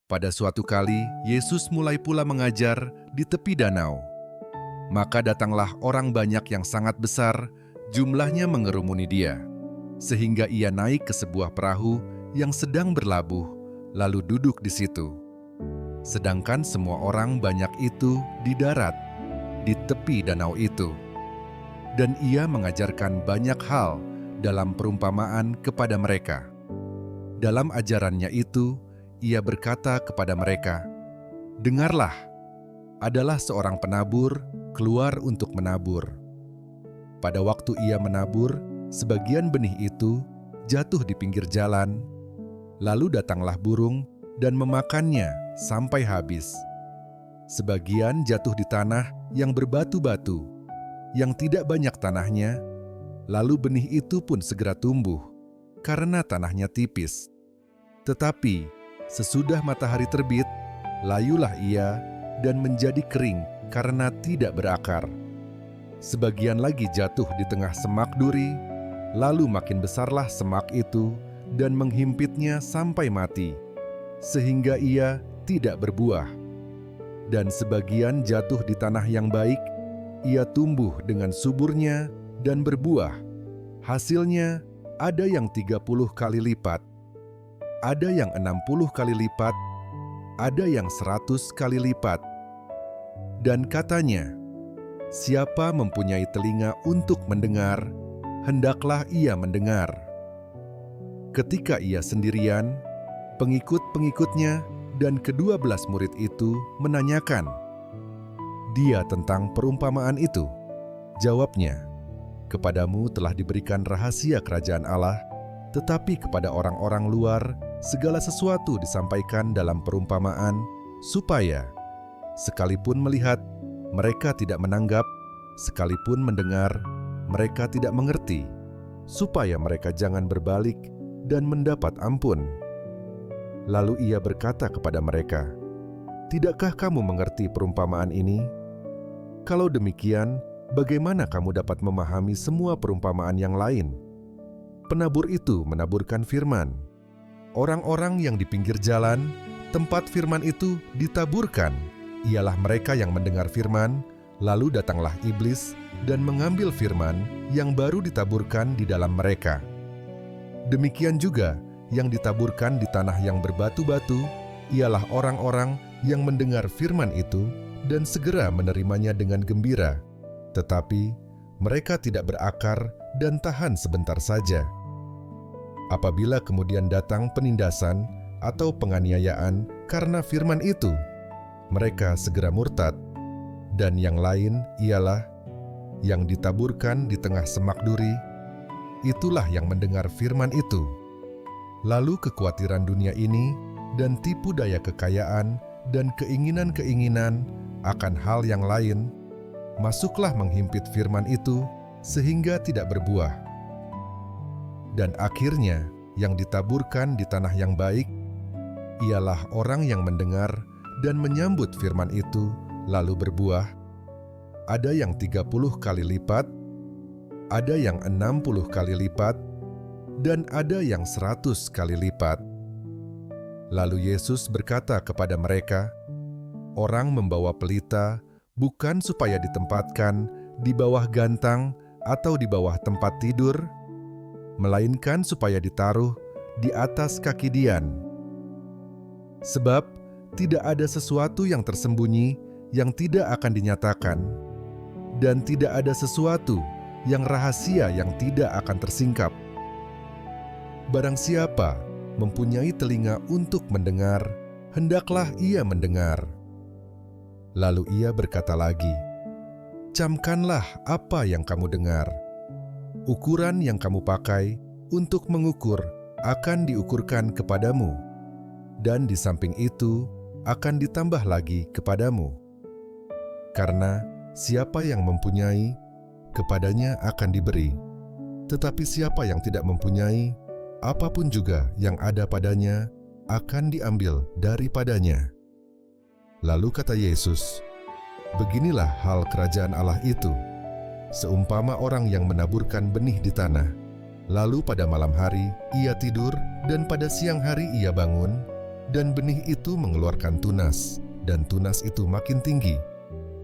Pada suatu kali, Yesus mulai pula mengajar di tepi danau. Maka datanglah orang banyak yang sangat besar, jumlahnya mengerumuni dia, sehingga ia naik ke sebuah perahu yang sedang berlabuh, lalu duduk di situ. Sedangkan semua orang banyak itu di darat, di tepi danau itu. Dan ia mengajarkan banyak hal dalam perumpamaan kepada mereka. Dalam ajarannya itu, ia berkata kepada mereka, "Dengarlah, adalah seorang penabur keluar untuk menabur. Pada waktu ia menabur, sebagian benih itu jatuh di pinggir jalan, lalu datanglah burung dan memakannya sampai habis. Sebagian jatuh di tanah yang berbatu-batu, yang tidak banyak tanahnya, lalu benih itu pun segera tumbuh, karena tanahnya tipis. Tetapi sesudah matahari terbit, layulah ia dan menjadi kering karena tidak berakar. Sebagian lagi jatuh di tengah semak duri, lalu makin besarlah semak itu dan menghimpitnya sampai mati, sehingga ia tidak berbuah. Dan sebagian jatuh di tanah yang baik, ia tumbuh dengan suburnya dan berbuah. Hasilnya ada yang 30 kali lipat, ada yang 60 kali lipat, ada yang 100 kali lipat." Dan katanya, "Siapa mempunyai telinga untuk mendengar, hendaklah ia mendengar." Ketika ia sendirian, pengikut-pengikutnya dan ke-12 murid itu menanyakan dia tentang perumpamaan itu. Jawabnya, "Kepadamu telah diberikan rahasia kerajaan Allah, tetapi kepada orang-orang luar segala sesuatu disampaikan dalam perumpamaan, supaya sekalipun melihat, mereka tidak menanggap, sekalipun mendengar, mereka tidak mengerti, supaya mereka jangan berbalik dan mendapat ampun." Lalu ia berkata kepada mereka, "Tidakkah kamu mengerti perumpamaan ini? Kalau demikian, bagaimana kamu dapat memahami semua perumpamaan yang lain? Penabur itu menaburkan firman. Orang-orang yang di pinggir jalan, tempat firman itu ditaburkan, ialah mereka yang mendengar firman, lalu datanglah iblis dan mengambil firman yang baru ditaburkan di dalam mereka. Demikian juga yang ditaburkan di tanah yang berbatu-batu, ialah orang-orang yang mendengar firman itu dan segera menerimanya dengan gembira, tetapi mereka tidak berakar dan tahan sebentar saja. Apabila kemudian datang penindasan atau penganiayaan karena firman itu, mereka segera murtad. Dan yang lain ialah yang ditaburkan di tengah semak duri, itulah yang mendengar firman itu. Lalu kekhawatiran dunia ini dan tipu daya kekayaan dan keinginan-keinginan akan hal yang lain, masuklah menghimpit firman itu sehingga tidak berbuah. Dan akhirnya yang ditaburkan di tanah yang baik, ialah orang yang mendengar dan menyambut firman itu lalu berbuah. Ada yang 30 kali lipat, ada yang 60 kali lipat, dan ada yang 100 kali lipat. Lalu Yesus berkata kepada mereka, "Orang membawa pelita bukan supaya ditempatkan di bawah gantang atau di bawah tempat tidur, melainkan supaya ditaruh di atas kaki dian. Sebab tidak ada sesuatu yang tersembunyi yang tidak akan dinyatakan, dan tidak ada sesuatu yang rahasia yang tidak akan tersingkap. Barang siapa mempunyai telinga untuk mendengar, hendaklah ia mendengar." Lalu ia berkata lagi, "Camkanlah apa yang kamu dengar. Ukuran yang kamu pakai untuk mengukur akan diukurkan kepadamu, dan di samping itu akan ditambah lagi kepadamu. Karena siapa yang mempunyai, kepadanya akan diberi. Tetapi siapa yang tidak mempunyai, apapun juga yang ada padanya akan diambil daripadanya." Lalu kata Yesus, "Beginilah hal kerajaan Allah itu, seumpama orang yang menaburkan benih di tanah. Lalu pada malam hari ia tidur, dan pada siang hari ia bangun, dan benih itu mengeluarkan tunas, dan tunas itu makin tinggi.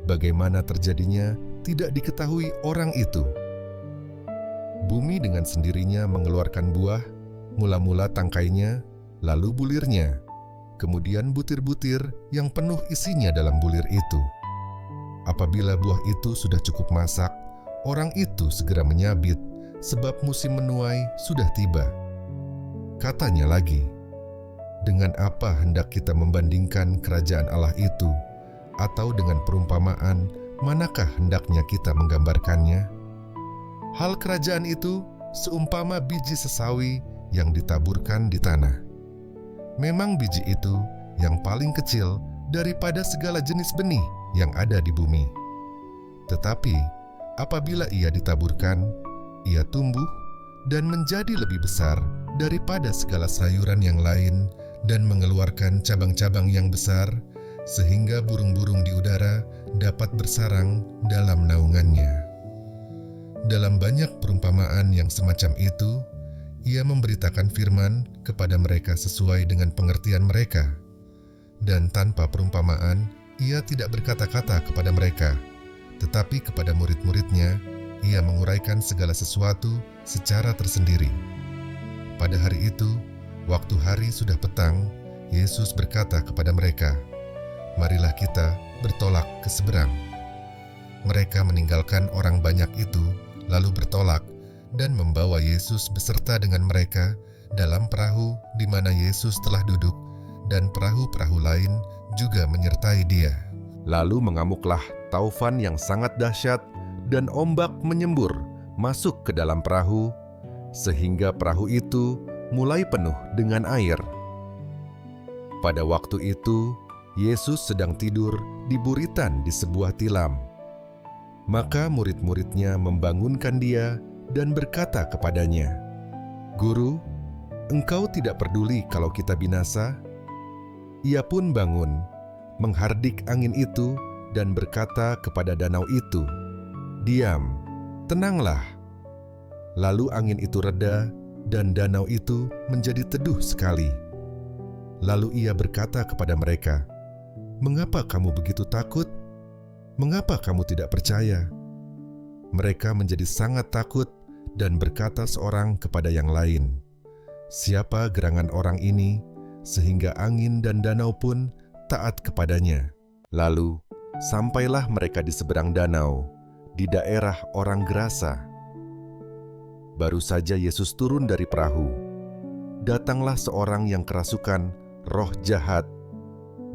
Bagaimana terjadinya tidak diketahui orang itu. Bumi dengan sendirinya mengeluarkan buah, mula-mula tangkainya, lalu bulirnya, kemudian butir-butir yang penuh isinya dalam bulir itu. Apabila buah itu sudah cukup masak, orang itu segera menyabit, sebab musim menuai sudah tiba. Katanya lagi, dengan apa hendak kita membandingkan kerajaan Allah itu, atau dengan perumpamaan manakah hendaknya kita menggambarkannya? Hal kerajaan itu seumpama biji sesawi yang ditaburkan di tanah. Memang biji itu yang paling kecil daripada segala jenis benih yang ada di bumi. Tetapi apabila ia ditaburkan, ia tumbuh dan menjadi lebih besar daripada segala sayuran yang lain dan mengeluarkan cabang-cabang yang besar, sehingga burung-burung di udara dapat bersarang dalam naungannya. Dalam banyak perumpamaan yang semacam itu, ia memberitakan firman kepada mereka sesuai dengan pengertian mereka. Dan tanpa perumpamaan, ia tidak berkata-kata kepada mereka, tetapi kepada murid-muridnya, ia menguraikan segala sesuatu secara tersendiri. Pada hari itu, waktu hari sudah petang, Yesus berkata kepada mereka, "Marilah kita bertolak ke seberang." Mereka meninggalkan orang banyak itu, lalu bertolak dan membawa Yesus beserta dengan mereka dalam perahu di mana Yesus telah duduk, dan perahu-perahu lain juga menyertai dia. Lalu mengamuklah taufan yang sangat dahsyat, dan ombak menyembur masuk ke dalam perahu, sehingga perahu itu mulai penuh dengan air. Pada waktu itu, Yesus sedang tidur di buritan di sebuah tilam. Maka murid-muridnya membangunkan dia dan berkata kepadanya, "Guru, engkau tidak peduli kalau kita binasa?" Ia pun bangun, menghardik angin itu dan berkata kepada danau itu, "Diam, tenanglah." Lalu angin itu reda dan danau itu menjadi teduh sekali. Lalu ia berkata kepada mereka, "Mengapa kamu begitu takut? Mengapa kamu tidak percaya?" Mereka menjadi sangat takut dan berkata seorang kepada yang lain, "Siapa gerangan orang ini, sehingga angin dan danau pun taat kepadanya?" Lalu sampailah mereka di seberang danau, di daerah orang Gerasa. Baru saja Yesus turun dari perahu, datanglah seorang yang kerasukan roh jahat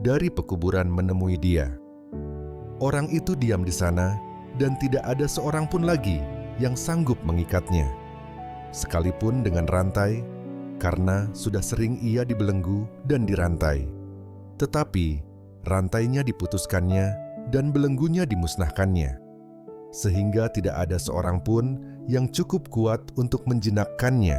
dari pekuburan menemui dia. Orang itu diam di sana, dan tidak ada seorang pun lagi yang sanggup mengikatnya, sekalipun dengan rantai, karena sudah sering ia dibelenggu dan dirantai. Tetapi rantainya diputuskannya dan belenggunya dimusnahkannya, sehingga tidak ada seorang pun yang cukup kuat untuk menjinakkannya.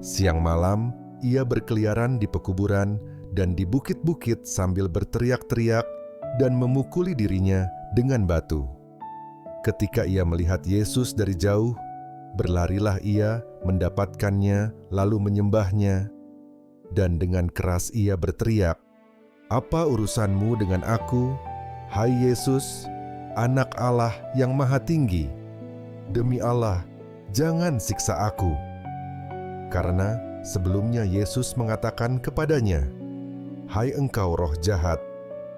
Siang malam ia berkeliaran di pekuburan dan di bukit-bukit sambil berteriak-teriak dan memukuli dirinya dengan batu. Ketika ia melihat Yesus dari jauh, berlarilah ia mendapatkannya lalu menyembahnya, dan dengan keras ia berteriak, "Apa urusanmu dengan aku, hai Yesus, Anak Allah yang Maha Tinggi? Demi Allah, jangan siksa aku." Karena sebelumnya Yesus mengatakan kepadanya, "Hai engkau roh jahat,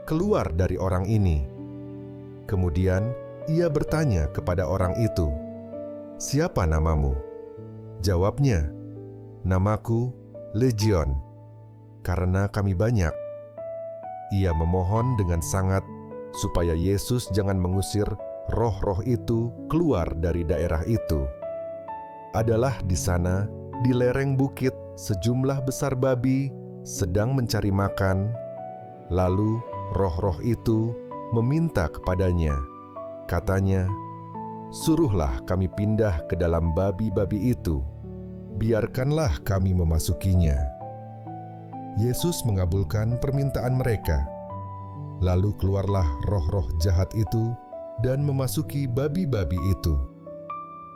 keluar dari orang ini." Kemudian ia bertanya kepada orang itu, "Siapa namamu?" Jawabnya, "Namaku Legion, karena kami banyak." Ia memohon dengan sangat supaya Yesus jangan mengusir roh-roh itu keluar dari daerah itu. Adalah di sana, di lereng bukit, sejumlah besar babi sedang mencari makan. Lalu roh-roh itu meminta kepadanya, katanya, "Suruhlah kami pindah ke dalam babi-babi itu, biarkanlah kami memasukinya." Yesus mengabulkan permintaan mereka. Lalu keluarlah roh-roh jahat itu dan memasuki babi-babi itu.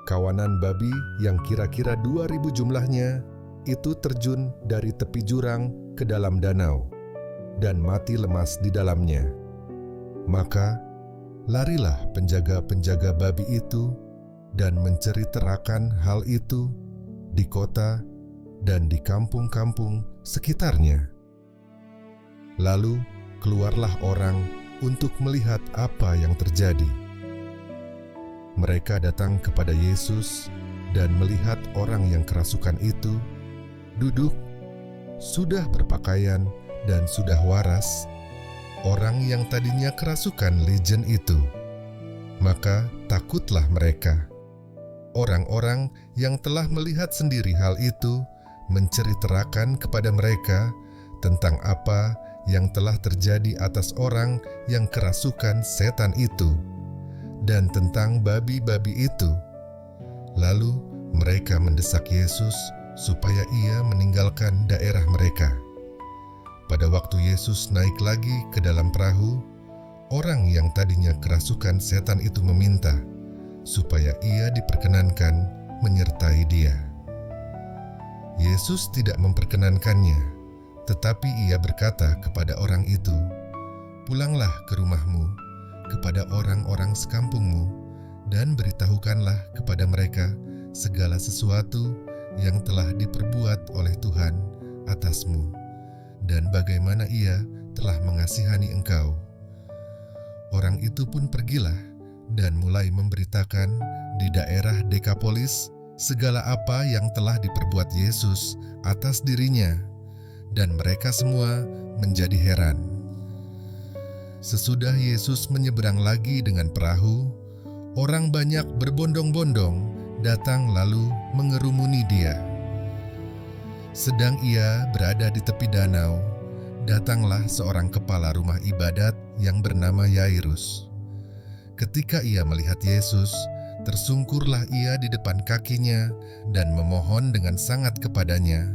Kawanan babi yang kira-kira 2.000 jumlahnya itu terjun dari tepi jurang ke dalam danau dan mati lemas di dalamnya. Maka larilah penjaga-penjaga babi itu dan menceritakan hal itu di kota dan di kampung-kampung sekitarnya. Lalu keluarlah orang untuk melihat apa yang terjadi. Mereka datang kepada Yesus dan melihat orang yang kerasukan itu duduk, sudah berpakaian dan sudah waras, orang yang tadinya kerasukan legion itu. Maka takutlah mereka. Orang-orang yang telah melihat sendiri hal itu menceritakan kepada mereka tentang apa yang telah terjadi atas orang yang kerasukan setan itu dan tentang babi-babi itu. Lalu mereka mendesak Yesus supaya ia meninggalkan daerah mereka. Pada waktu Yesus naik lagi ke dalam perahu, orang yang tadinya kerasukan setan itu meminta supaya ia diperkenankan menyertai dia. Yesus tidak memperkenankannya, tetapi ia berkata kepada orang itu, "Pulanglah ke rumahmu, kepada orang-orang sekampungmu, dan beritahukanlah kepada mereka segala sesuatu yang telah diperbuat oleh Tuhan atasmu, dan bagaimana ia telah mengasihani engkau." Orang itu pun pergilah dan mulai memberitakan di daerah Dekapolis segala apa yang telah diperbuat Yesus atas dirinya, dan mereka semua menjadi heran. Sesudah Yesus menyeberang lagi dengan perahu, orang banyak berbondong-bondong datang lalu mengerumuni dia. Sedang ia berada di tepi danau, datanglah seorang kepala rumah ibadat yang bernama Yairus. Ketika ia melihat Yesus, tersungkurlah ia di depan kakinya dan memohon dengan sangat kepadanya,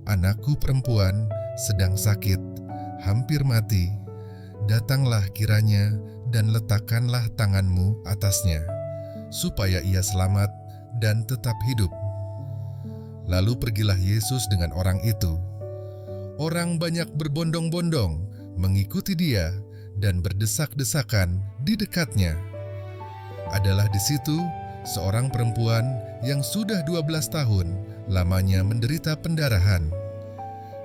"Anakku perempuan sedang sakit, hampir mati. Datanglah kiranya dan letakkanlah tanganmu atasnya, supaya ia selamat dan tetap hidup." Lalu pergilah Yesus dengan orang itu. Orang banyak berbondong-bondong mengikuti dia dan berdesak-desakan di dekatnya. Adalah di situ seorang perempuan yang sudah 12 tahun lamanya menderita pendarahan.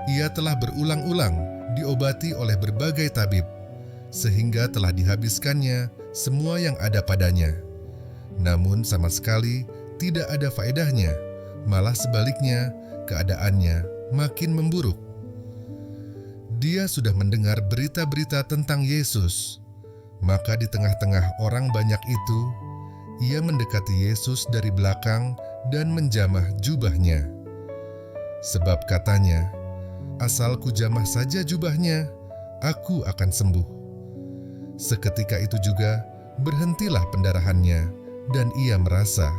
Ia telah berulang-ulang diobati oleh berbagai tabib, sehingga telah dihabiskannya semua yang ada padanya. Namun sama sekali tidak ada faedahnya, malah sebaliknya keadaannya makin memburuk. Dia sudah mendengar berita-berita tentang Yesus, maka di tengah-tengah orang banyak itu, ia mendekati Yesus dari belakang dan menjamah jubahnya. Sebab katanya, "Asal kujamah saja jubahnya, aku akan sembuh." Seketika itu juga berhentilah pendarahannya dan ia merasa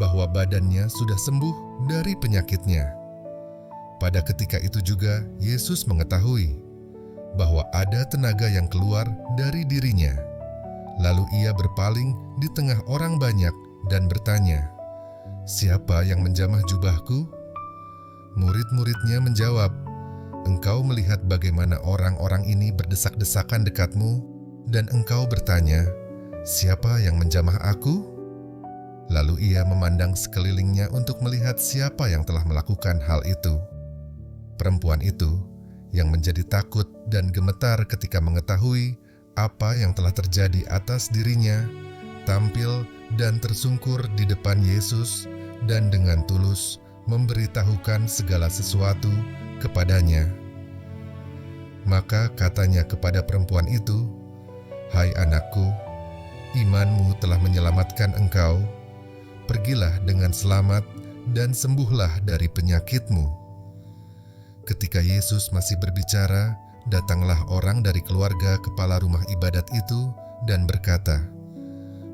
bahwa badannya sudah sembuh dari penyakitnya. Pada ketika itu juga Yesus mengetahui bahwa ada tenaga yang keluar dari dirinya. Lalu ia berpaling di tengah orang banyak dan bertanya, "Siapa yang menjamah jubahku?" Murid-muridnya menjawab, "Engkau melihat bagaimana orang-orang ini berdesak-desakan dekatmu, dan engkau bertanya, 'Siapa yang menjamah aku?'" Lalu ia memandang sekelilingnya untuk melihat siapa yang telah melakukan hal itu. Perempuan itu, yang menjadi takut dan gemetar ketika mengetahui apa yang telah terjadi atas dirinya, tampil dan tersungkur di depan Yesus dan dengan tulus memberitahukan segala sesuatu kepadanya. Maka katanya kepada perempuan itu, "Hai anakku, imanmu telah menyelamatkan engkau. Pergilah dengan selamat dan sembuhlah dari penyakitmu." Ketika Yesus masih berbicara, datanglah orang dari keluarga kepala rumah ibadat itu dan berkata,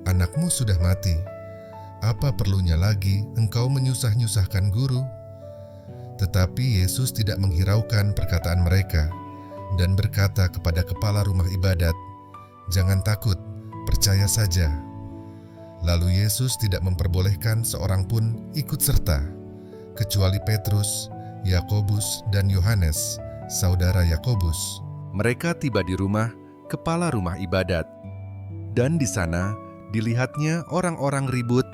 "Anakmu sudah mati. Apa perlunya lagi engkau menyusah-nyusahkan guru?" Tetapi Yesus tidak menghiraukan perkataan mereka dan berkata kepada kepala rumah ibadat, "Jangan takut, percaya saja." Lalu Yesus tidak memperbolehkan seorang pun ikut serta, kecuali Petrus, Yakobus, dan Yohanes, saudara Yakobus. Mereka tiba di rumah kepala rumah ibadat, dan di sana dilihatnya orang-orang ribut,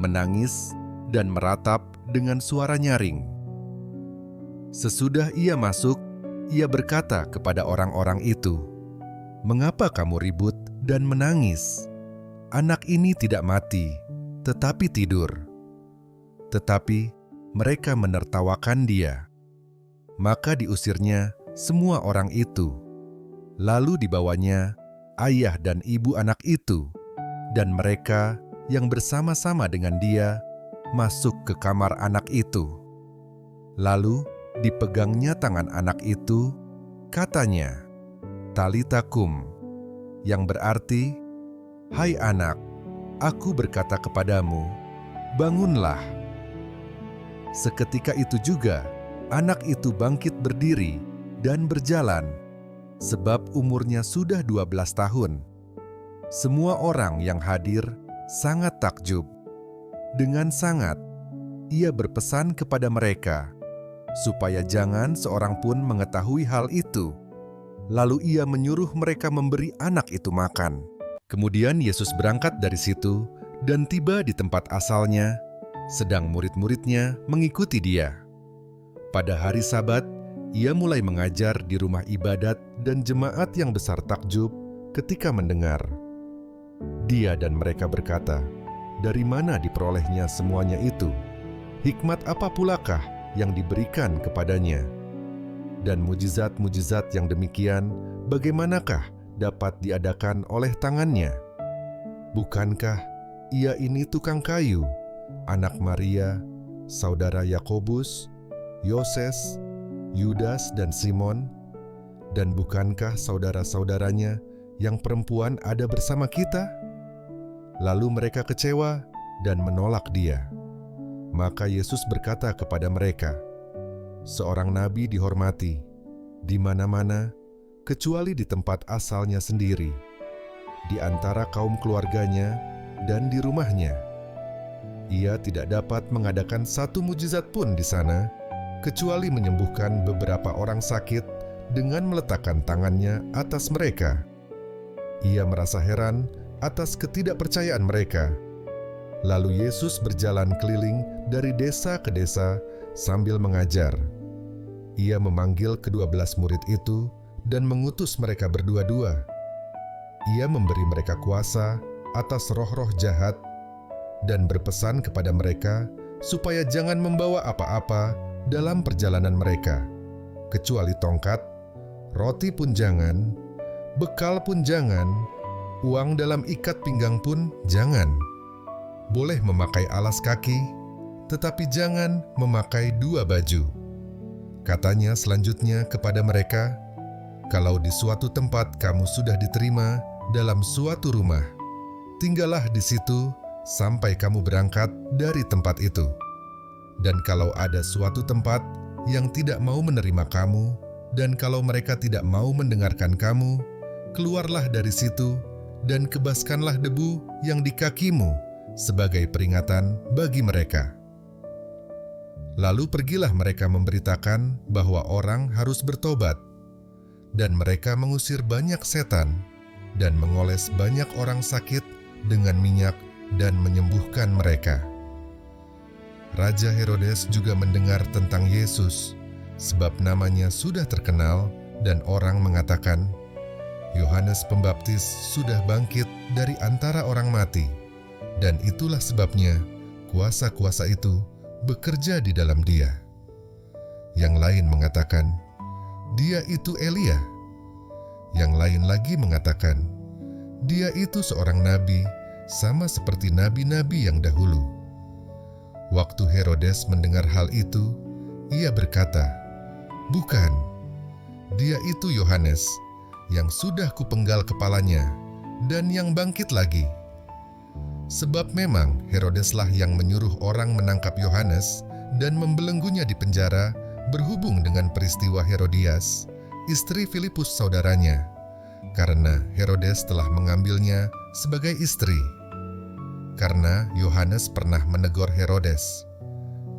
menangis, dan meratap dengan suara nyaring. Sesudah ia masuk, ia berkata kepada orang-orang itu, "Mengapa kamu ribut dan menangis? Anak ini tidak mati, tetapi tidur." Tetapi mereka menertawakan dia. Maka diusirnya semua orang itu. Lalu dibawanya ayah dan ibu anak itu, dan mereka yang bersama-sama dengan dia masuk ke kamar anak itu. Lalu dipegangnya tangan anak itu, katanya, "Talita kum," yang berarti, "Hai anak, aku berkata kepadamu, bangunlah." Seketika itu juga, anak itu bangkit berdiri dan berjalan, sebab umurnya sudah 12 tahun. Semua orang yang hadir sangat takjub. Dengan sangat, ia berpesan kepada mereka, supaya jangan seorang pun mengetahui hal itu. Lalu ia menyuruh mereka memberi anak itu makan. Kemudian Yesus berangkat dari situ dan tiba di tempat asalnya, sedang murid-muridnya mengikuti dia. Pada hari Sabat, ia mulai mengajar di rumah ibadat dan jemaat yang besar takjub ketika mendengar. Dia dan mereka berkata, "Dari mana diperolehnya semuanya itu? Hikmat apa pulakah yang diberikan kepadanya? Dan mujizat-mujizat yang demikian, bagaimanakah dapat diadakan oleh tangannya? Bukankah ia ini tukang kayu, anak Maria, saudara Yakobus, Yoses, Yudas, dan Simon? Dan bukankah saudara-saudaranya yang perempuan ada bersama kita?" Lalu mereka kecewa dan menolak dia. Maka Yesus berkata kepada mereka, "Seorang nabi dihormati di mana-mana, kecuali di tempat asalnya sendiri, di antara kaum keluarganya dan di rumahnya. Ia tidak dapat mengadakan satu mujizat pun di sana, kecuali menyembuhkan beberapa orang sakit dengan meletakkan tangannya atas mereka." Ia merasa heran atas ketidakpercayaan mereka. Lalu Yesus berjalan keliling dari desa ke desa sambil mengajar. Ia memanggil ke-12 murid itu dan mengutus mereka berdua-dua. Ia memberi mereka kuasa atas roh-roh jahat dan berpesan kepada mereka supaya jangan membawa apa-apa dalam perjalanan mereka, kecuali tongkat, roti pun jangan, bekal pun jangan, uang dalam ikat pinggang pun jangan. Boleh memakai alas kaki, tetapi jangan memakai 2 baju. Katanya selanjutnya kepada mereka, "Kalau di suatu tempat kamu sudah diterima dalam suatu rumah, tinggallah di situ sampai kamu berangkat dari tempat itu. Dan kalau ada suatu tempat yang tidak mau menerima kamu, dan kalau mereka tidak mau mendengarkan kamu, keluarlah dari situ dan kebaskanlah debu yang di kakimu sebagai peringatan bagi mereka." Lalu pergilah mereka memberitakan bahwa orang harus bertobat, dan mereka mengusir banyak setan dan mengoles banyak orang sakit dengan minyak dan menyembuhkan mereka. Raja Herodes juga mendengar tentang Yesus, sebab namanya sudah terkenal dan orang mengatakan, "Yohanes Pembaptis sudah bangkit dari antara orang mati, dan itulah sebabnya kuasa-kuasa itu bekerja di dalam dia." Yang lain mengatakan, "Dia itu Elia." Yang lain lagi mengatakan, "Dia itu seorang nabi, sama seperti nabi-nabi yang dahulu." Waktu Herodes mendengar hal itu, ia berkata, "Bukan, dia itu Yohanes, yang sudah kupenggal kepalanya, dan yang bangkit lagi." Sebab memang Herodeslah yang menyuruh orang menangkap Yohanes dan membelenggunya di penjara berhubung dengan peristiwa Herodias, istri Filipus saudaranya, karena Herodes telah mengambilnya sebagai istri. Karena Yohanes pernah menegur Herodes,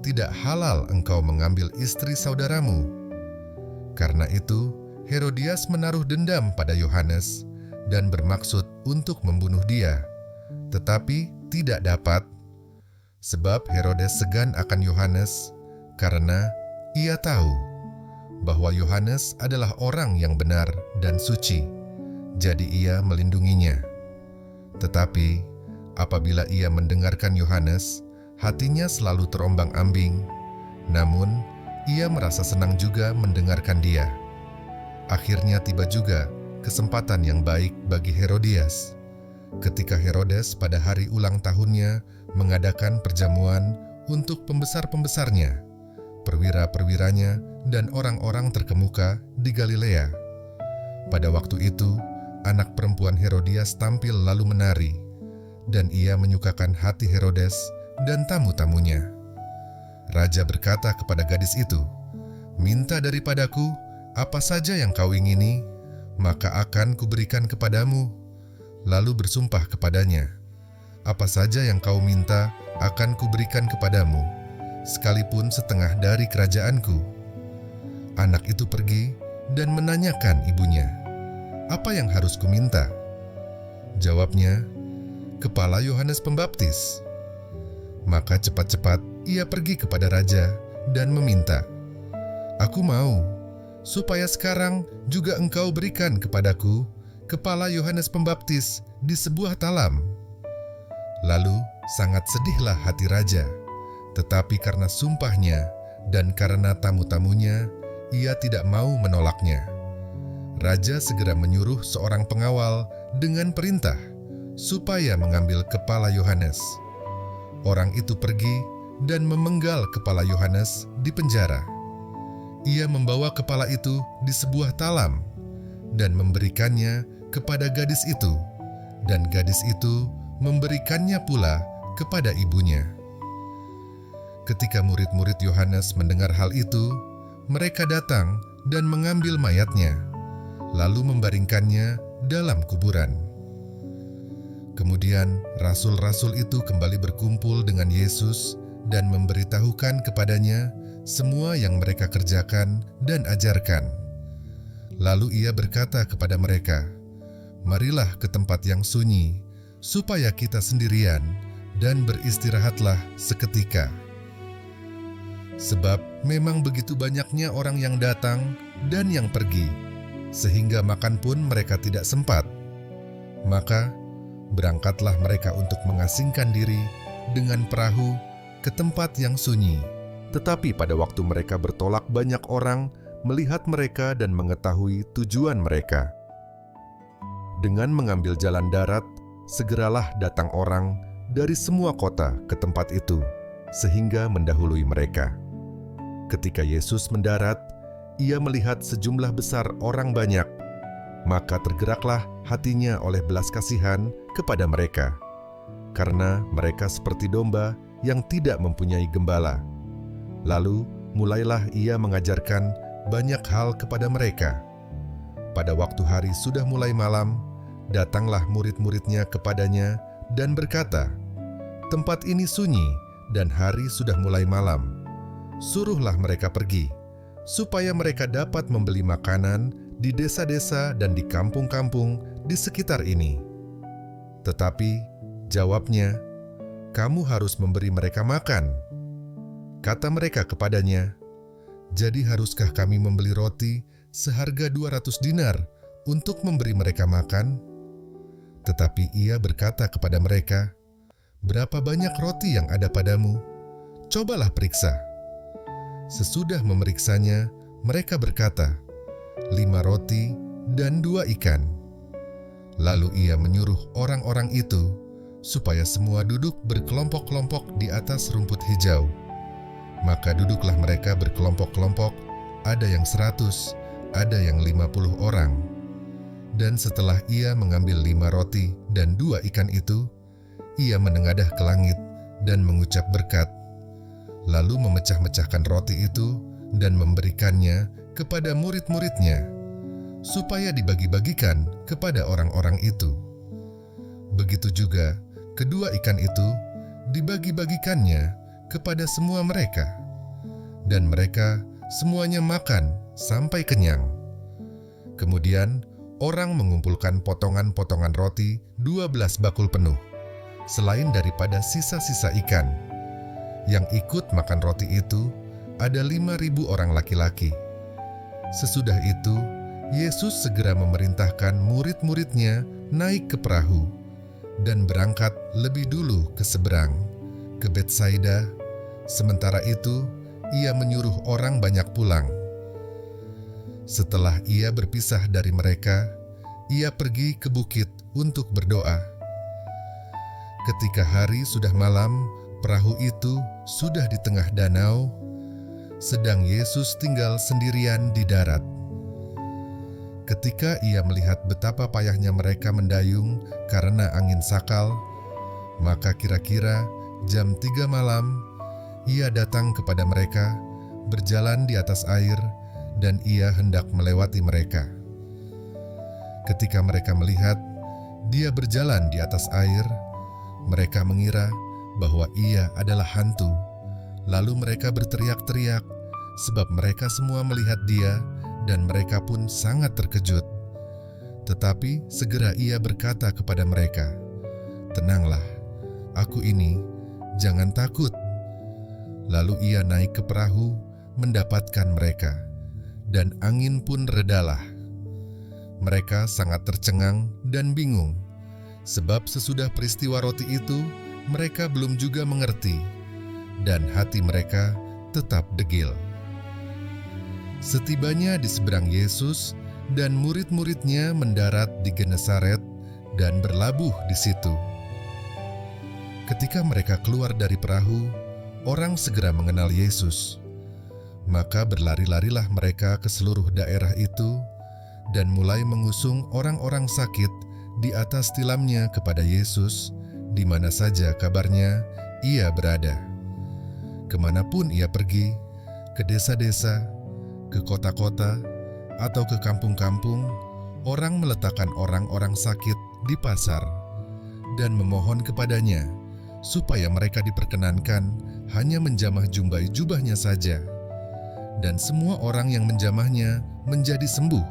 "Tidak halal engkau mengambil istri saudaramu." Karena itu, Herodias menaruh dendam pada Yohanes dan bermaksud untuk membunuh dia, tetapi tidak dapat, sebab Herodes segan akan Yohanes karena ia tahu bahwa Yohanes adalah orang yang benar dan suci, jadi ia melindunginya. Tetapi apabila ia mendengarkan Yohanes, hatinya selalu terombang-ambing, namun ia merasa senang juga mendengarkan dia. Akhirnya tiba juga kesempatan yang baik bagi Herodias, ketika Herodes pada hari ulang tahunnya mengadakan perjamuan untuk pembesar-pembesarnya, perwira-perwiranya, dan orang-orang terkemuka di Galilea. Pada waktu itu, anak perempuan Herodias tampil lalu menari, dan ia menyukakan hati Herodes dan tamu-tamunya. Raja berkata kepada gadis itu, "Minta daripadaku apa saja yang kau ingini, maka akan kuberikan kepadamu." Lalu bersumpah kepadanya, "Apa saja yang kau minta akan kuberikan kepadamu, sekalipun setengah dari kerajaanku." Anak itu pergi dan menanyakan ibunya, "Apa yang harus kuminta?" Jawabnya, "Kepala Yohanes Pembaptis." Maka cepat-cepat ia pergi kepada raja dan meminta, "Aku mau, supaya sekarang juga engkau berikan kepadaku kepala Yohanes Pembaptis di sebuah talam." Lalu sangat sedihlah hati raja, tetapi karena sumpahnya dan karena tamu-tamunya, ia tidak mau menolaknya. Raja segera menyuruh seorang pengawal dengan perintah supaya mengambil kepala Yohanes. Orang itu pergi dan memenggal kepala Yohanes di penjara. Ia membawa kepala itu di sebuah talam dan memberikannya kepada gadis itu, dan gadis itu memberikannya pula kepada ibunya. Ketika murid-murid Yohanes mendengar hal itu, mereka datang dan mengambil mayatnya, lalu membaringkannya dalam kuburan. Kemudian rasul-rasul itu kembali berkumpul dengan Yesus dan memberitahukan kepadanya semua yang mereka kerjakan dan ajarkan. Lalu ia berkata kepada mereka, "Marilah ke tempat yang sunyi, supaya kita sendirian, dan beristirahatlah seketika. Sebab memang begitu banyaknya orang yang datang dan yang pergi, sehingga makan pun mereka tidak sempat. Maka berangkatlah mereka untuk mengasingkan diri dengan perahu ke tempat yang sunyi." Tetapi pada waktu mereka bertolak, banyak orang melihat mereka dan mengetahui tujuan mereka. Dengan mengambil jalan darat, segeralah datang orang dari semua kota ke tempat itu, sehingga mendahului mereka. Ketika Yesus mendarat, ia melihat sejumlah besar orang banyak, maka tergeraklah hatinya oleh belas kasihan kepada mereka, karena mereka seperti domba yang tidak mempunyai gembala. Lalu mulailah ia mengajarkan banyak hal kepada mereka. Pada waktu hari sudah mulai malam, datanglah murid-muridnya kepadanya dan berkata, "Tempat ini sunyi dan hari sudah mulai malam. Suruhlah mereka pergi, supaya mereka dapat membeli makanan di desa-desa dan di kampung-kampung di sekitar ini." Tetapi jawabnya, "Kamu harus memberi mereka makan." Kata mereka kepadanya, "Jadi haruskah kami membeli roti seharga 200 dinar untuk memberi mereka makan?" Tetapi ia berkata kepada mereka, "Berapa banyak roti yang ada padamu? Cobalah periksa." Sesudah memeriksanya, mereka berkata, 5 roti dan 2 ikan. Lalu ia menyuruh orang-orang itu supaya semua duduk berkelompok-kelompok di atas rumput hijau. Maka duduklah mereka berkelompok-kelompok, ada yang 100, ada yang 50 orang. Dan setelah ia mengambil 5 roti dan 2 ikan itu, ia menengadah ke langit dan mengucap berkat, lalu memecah-mecahkan roti itu dan memberikannya kepada murid-muridnya, supaya dibagi-bagikan kepada orang-orang itu. Begitu juga kedua ikan itu dibagi-bagikannya kepada semua mereka, dan mereka semuanya makan sampai kenyang. Kemudian orang mengumpulkan potongan-potongan roti 12 bakul penuh, selain daripada sisa-sisa ikan. Yang ikut makan roti itu ada 5.000 orang laki-laki. Sesudah itu, Yesus segera memerintahkan murid-muridnya naik ke perahu dan berangkat lebih dulu ke seberang, ke Betsaida. Sementara itu, ia menyuruh orang banyak pulang. Setelah ia berpisah dari mereka, ia pergi ke bukit untuk berdoa. Ketika hari sudah malam, perahu itu sudah di tengah danau, sedang Yesus tinggal sendirian di darat. Ketika ia melihat betapa payahnya mereka mendayung karena angin sakal, maka kira-kira jam 3 malam, ia datang kepada mereka, berjalan di atas air, dan ia hendak melewati mereka. Ketika mereka melihat dia berjalan di atas air, mereka mengira bahwa ia adalah hantu. Lalu mereka berteriak-teriak, sebab mereka semua melihat dia, dan mereka pun sangat terkejut. Tetapi segera ia berkata kepada mereka, "Tenanglah, aku ini, jangan takut." Lalu ia naik ke perahu, mendapatkan mereka, dan angin pun redalah. Mereka sangat tercengang dan bingung, sebab sesudah peristiwa roti itu, mereka belum juga mengerti, dan hati mereka tetap degil. Setibanya di seberang Yesus dan murid-muridnya mendarat di Genesaret dan berlabuh di situ. Ketika mereka keluar dari perahu, orang segera mengenal Yesus. Maka berlari-larilah mereka ke seluruh daerah itu dan mulai mengusung orang-orang sakit di atas tilamnya kepada Yesus, di mana saja kabarnya ia berada. Kemanapun ia pergi, ke desa-desa, ke kota-kota, atau ke kampung-kampung, orang meletakkan orang-orang sakit di pasar dan memohon kepadanya supaya mereka diperkenankan hanya menjamah jumbai jubahnya saja. Dan semua orang yang menjamahnya menjadi sembuh.